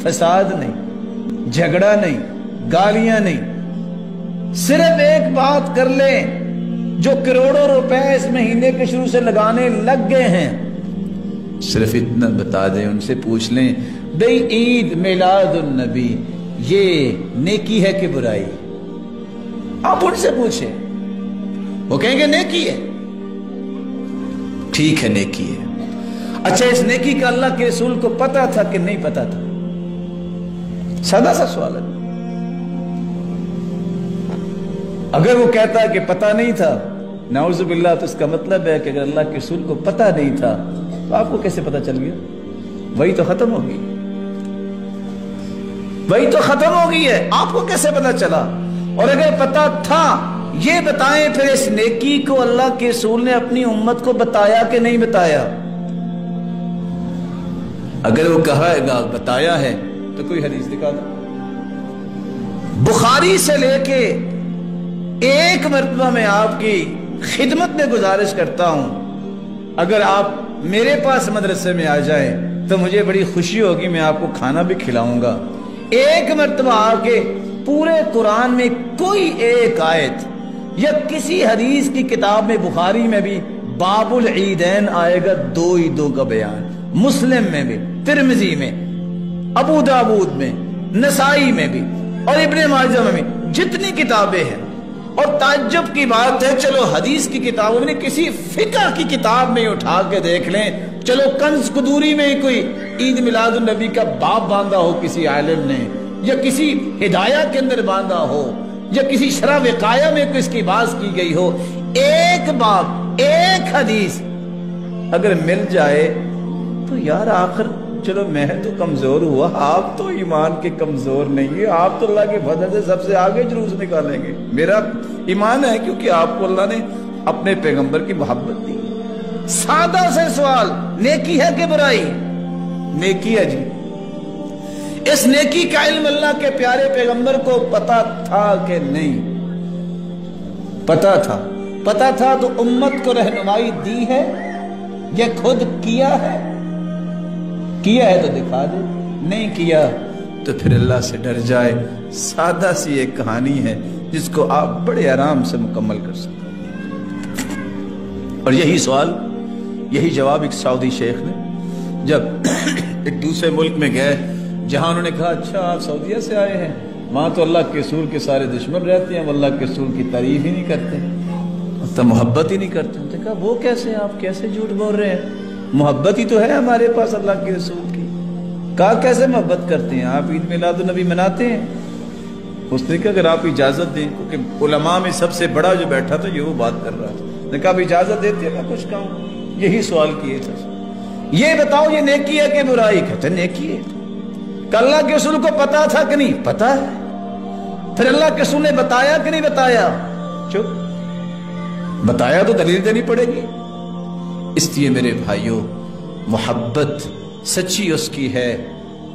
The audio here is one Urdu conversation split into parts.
فساد نہیں، جھگڑا نہیں، گالیاں نہیں، صرف ایک بات کر لیں جو کروڑوں روپے اس مہینے کے شروع سے لگانے لگ گئے ہیں، صرف اتنا بتا دیں، ان سے پوچھ لیں بھئی عید میلاد النبی یہ نیکی ہے کہ برائی؟ آپ ان سے پوچھیں، وہ کہیں گے نیکی ہے۔ ٹھیک ہے نیکی ہے، اچھا اس نیکی کا اللہ کے رسول کو پتا تھا کہ نہیں پتا تھا؟ سادہ سا سوال ہے۔ اگر وہ کہتا ہے کہ پتا نہیں تھا، نعوذ باللہ، تو اس کا مطلب ہے کہ اگر اللہ کے رسول کو پتا نہیں تھا تو آپ کو کیسے پتا چل گیا؟ وہی تو ختم ہو گئی، وہی تو ختم ہو گئی ہے، آپ کو کیسے پتا چلا؟ اور اگر پتا تھا، یہ بتائیں پھر اس نیکی کو اللہ کے رسول نے اپنی امت کو بتایا کہ نہیں بتایا؟ اگر وہ کہا ہے بتایا ہے تو کوئی حدیث دکھا دو۔ بخاری سے لے کے ایک مرتبہ میں آپ کی خدمت میں گزارش کرتا ہوں، اگر آپ میرے پاس مدرسے میں آ جائیں تو مجھے بڑی خوشی ہوگی، میں آپ کو کھانا بھی کھلاؤں گا۔ ایک مرتبہ آ کے پورے قرآن میں کوئی ایک آیت یا کسی حدیث کی کتاب میں، بخاری میں بھی باب العیدین آئے گا، دو عیدوں کا بیان، مسلم میں بھی، ترمذی میں، ابو داود میں، نسائی میں بھی، اور ابن ماجہ میں بھی، جتنی کتابیں ہیں۔ اور تعجب کی بات ہے، چلو حدیث کی کتابوں میں، کسی فقہ کی کتاب میں اٹھا کے دیکھ لیں، چلو کنز قدوری میں کوئی عید میلاد النبی کا باب باندھا ہو کسی عالم نے، یا کسی ہدایہ کے اندر باندھا ہو، یا کسی شرح وقایہ میں اس کی بات کی گئی ہو، ایک باب، ایک حدیث اگر مل جائے تو یار آخر چلو میں تو کمزور ہوا، آپ تو ایمان کے کمزور نہیں ہیں، آپ تو اللہ کے فضل سے سب سے آگے جلوس نکالیں گے۔ میرا ایمان ہے کیونکہ آپ کو اللہ نے اپنے پیغمبر کی محبت دی۔ سادہ سے سوال، نیکی ہے کہ برائی؟ نیکی ہے جی۔ اس نیکی کا علم اللہ کے پیارے پیغمبر کو پتا تھا کہ نہیں؟ پتا تھا۔ پتا تھا تو امت کو رہنمائی دی ہے یا خود کیا ہے؟ کیا ہے تو دکھا دے، نہیں کیا تو پھر اللہ سے ڈر جائے۔ سادہ سی ایک کہانی ہے جس کو آپ بڑے آرام سے مکمل کر سکتے ہیں۔ اور یہی سوال، یہی جواب ایک سعودی شیخ نے جب ایک دوسرے ملک میں گئے، جہاں انہوں نے کہا اچھا آپ سعودیہ سے آئے ہیں، وہاں تو اللہ کے رسول کے سارے دشمن رہتے ہیں، وہ اللہ کے رسول کی تعریف ہی نہیں کرتے، تو محبت ہی نہیں کرتے۔ انہوں نے کہا وہ کیسے، آپ کیسے جھوٹ بول رہے ہیں؟ محبت ہی تو ہے ہمارے پاس اللہ کے رسول کی۔ کہا کیسے محبت کرتے ہیں آپ؟ عید میلاد النبی مناتے ہیں؟ اس نے کہا اگر آپ اجازت دیں، کیونکہ علماء میں سب سے بڑا جو بیٹھا تھا یہ وہ بات کر رہا تھا، نے کہا آپ اجازت دیتے ہیں میں کچھ کہوں؟ یہی سوال کیے تھے، یہ بتاؤ یہ نیکی ہے کہ برائی؟ کہتے نیکی ہے۔ کہ اللہ کے رسول کو پتا تھا کہ نہیں؟ پتا ہے۔ پھر اللہ کے رسول نے بتایا کہ نہیں بتایا؟ چپ۔ بتایا تو دلیل دینی پڑے گی۔ اس لیے میرے بھائیوں، محبت سچی اس کی ہے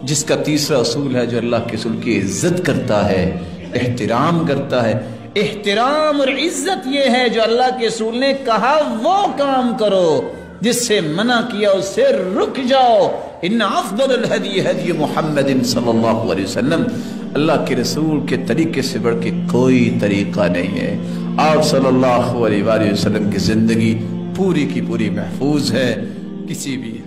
جس کا تیسرا اصول ہے جو اللہ کے رسول کی عزت کرتا ہے، احترام کرتا ہے۔ احترام اور عزت یہ ہے جو اللہ کے رسول نے کہا وہ کام کرو، جس سے منع کیا اس سے رک جاؤ۔ ان افضل الہدی ہدی محمد صلی اللہ علیہ وسلم، اللہ کے رسول کے طریقے سے بڑھ کے کوئی طریقہ نہیں ہے۔ آپ صلی اللہ علیہ وسلم کی زندگی پوری کی پوری محفوظ ہے، کسی بھی